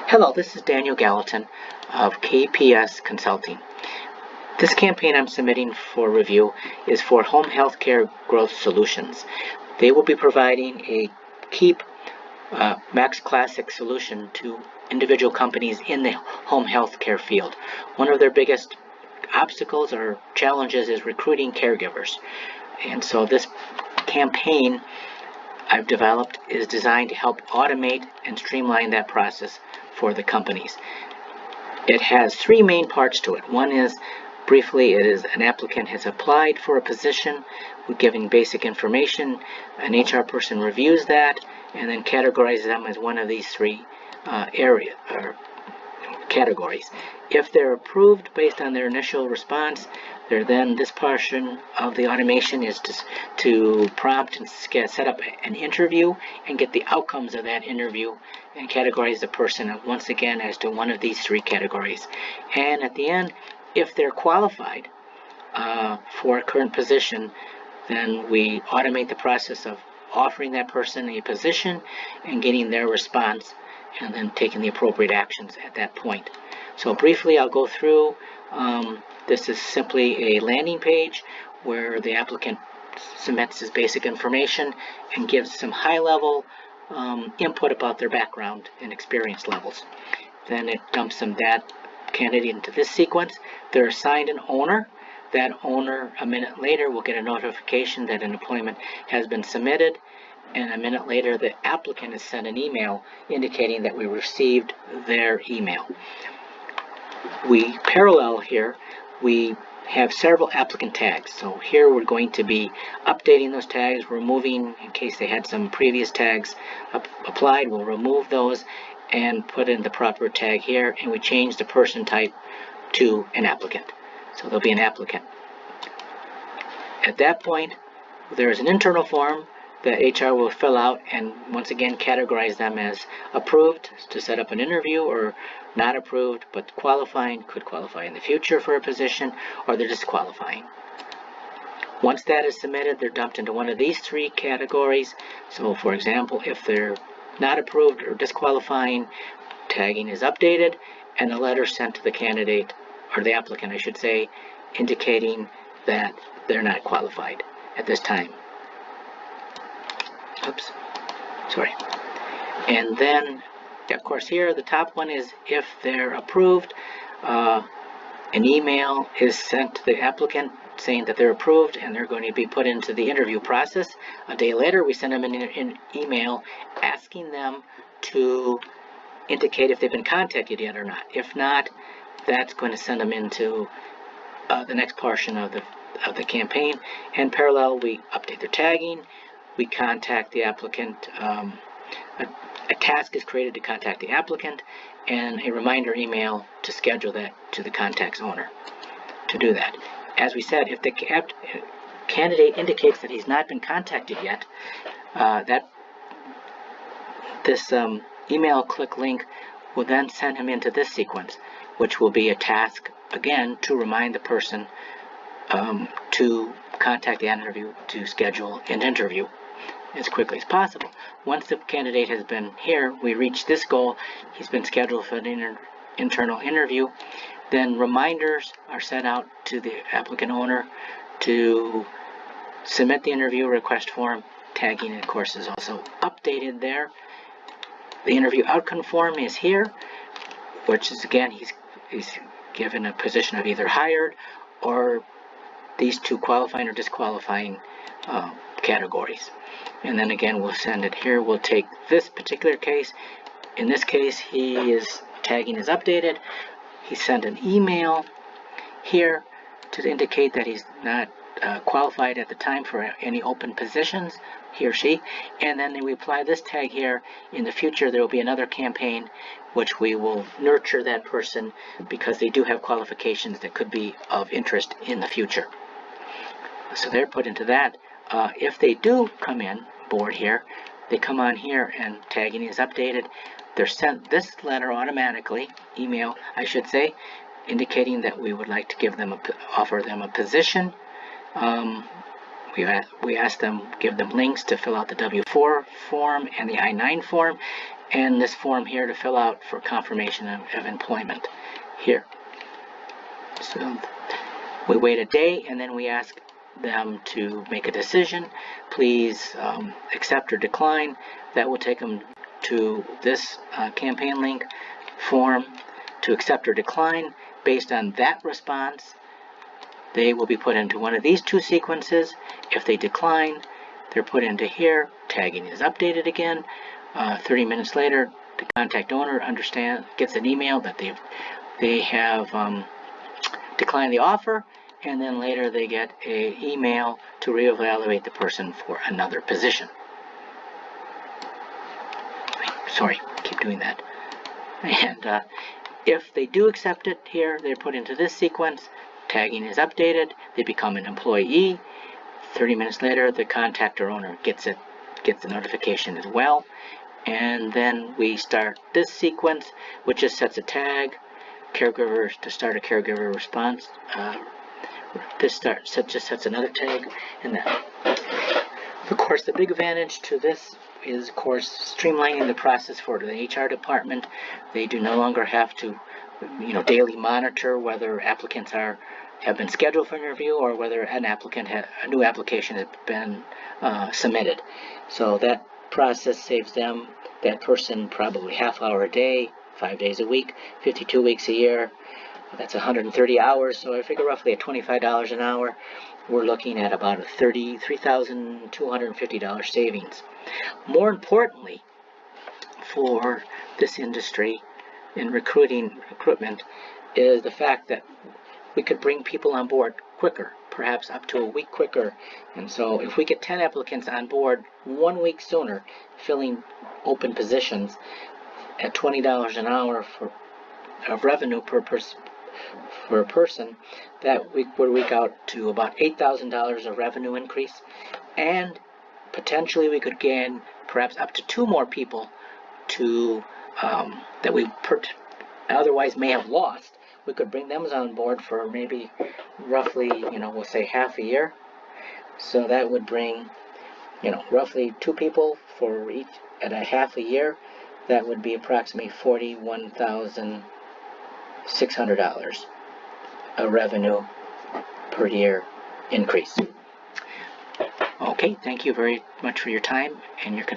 Hello, this is Daniel Gallatin of KPS Consulting. This campaign I'm submitting for review is for Home Healthcare Growth Solutions. They will be providing a Keap Max Classic solution to individual companies in the home healthcare field. One of their biggest obstacles or challenges is recruiting caregivers. And so this campaign I've developed is designed to help automate and streamline that process for the companies. It has three main parts to it. One is, briefly, it is an applicant has applied for a position. We're giving basic information. An HR person reviews that and then categorizes them as one of these three categories. If they're approved based on their initial response, this portion of the automation is to prompt and set up an interview and get the outcomes of that interview and categorize the person once again as to one of these three categories. And at the end, if they're qualified for a current position, then we automate the process of offering that person a position and getting their response and then taking the appropriate actions at that point. So briefly, I'll go through. This is simply a landing page where the applicant submits his basic information and gives some high-level input about their background and experience levels. Then it dumps that candidate into this sequence. They're assigned an owner. That owner, a minute later, will get a notification that an appointment has been submitted, and a minute later, the applicant is sent an email indicating that we received their email. We parallel here, we have several applicant tags. So here we're going to be updating those tags, removing, in case they had some previous tags applied, we'll remove those and put in the proper tag here, and we change the person type to an applicant. So there'll be an applicant. At that point, there's an internal form that HR will fill out and once again categorize them as approved to set up an interview, or not approved but qualifying, could qualify in the future for a position, or they're disqualifying. Once that is submitted, they're dumped into one of these three categories. So for example, if they're not approved or disqualifying, tagging is updated and a letter sent to the candidate, or the applicant I should say, indicating that they're not qualified at this time. Oops, sorry. And then, of course, here the top one is if they're approved, an email is sent to the applicant saying that they're approved and they're going to be put into the interview process. A day later, we send them an email asking them to indicate if they've been contacted yet or not. If not, that's going to send them into the next portion of the campaign. And parallel, we update their tagging. We contact the applicant. A task is created to contact the applicant, and a reminder email to schedule that to the contact's owner to do that. As we said, if the candidate indicates that he's not been contacted yet, this email click link will then send him into this sequence, which will be a task, again, to remind the person to contact the interview to schedule an interview as quickly as possible. Once the candidate has been here, we reach this goal, he's been scheduled for an internal interview, then reminders are sent out to the applicant owner to submit the interview request form. Tagging, of course, is also updated there. The interview outcome form is here, which is, again, he's given a position of either hired or these two qualifying or disqualifying categories. And then again, we'll send it here. We'll take this particular case. In this case, tagging is updated. He sent an email here to indicate that he's not qualified at the time for any open positions, he or she. And then we apply this tag here. In the future, there will be another campaign which we will nurture that person because they do have qualifications that could be of interest in the future. So they're put into that. If they do come in board here, they come on here and tagging is updated. They're sent this letter automatically, email I should say, indicating that we would like to offer them a position. We ask them, give them links to fill out the W-4 form and the I-9 form, and this form here to fill out for confirmation of employment here. So we wait a day, and then we ask them to make a decision. Please accept or decline. That will take them to this campaign link form to accept or decline. Based on that response, they will be put into one of these two sequences. If they decline, they're put into here. Tagging is updated again. 30 minutes later, the contact owner gets an email that they have declined the offer, and then later they get an email to reevaluate the person for another position. Sorry, keep doing that. And if they do accept it here, they're put into this sequence. Tagging is updated. They become an employee. 30 minutes later, the contact or owner gets the notification as well. And then we start this sequence, which just sets a tag. Caregivers to start a caregiver response. Just sets another tag. And of course, the big advantage to this is, of course, streamlining the process for the HR department. They do no longer have to, daily monitor whether applicants have been scheduled for an interview or whether a new application has been submitted. So that process saves that person probably half hour a day, 5 days a week, 52 weeks a year. That's 130 hours. So I figure roughly at $25 an hour, we're looking at about a $3,250 savings. More importantly, for this industry in recruitment is the fact that we could bring people on board quicker, perhaps up to a week quicker. And so if we get 10 applicants on board 1 week sooner, filling open positions at $20 an hour of revenue per person, for a person, that would work out to about $8,000 of revenue increase, and potentially we could gain perhaps up to 2 more people that we otherwise may have lost. We could bring them on board for maybe roughly, we'll say half a year. So that would bring, roughly 2 people for each at a half a year. That would be approximately $41,600 a revenue per year increase. Okay, thank you very much for your time and your consideration.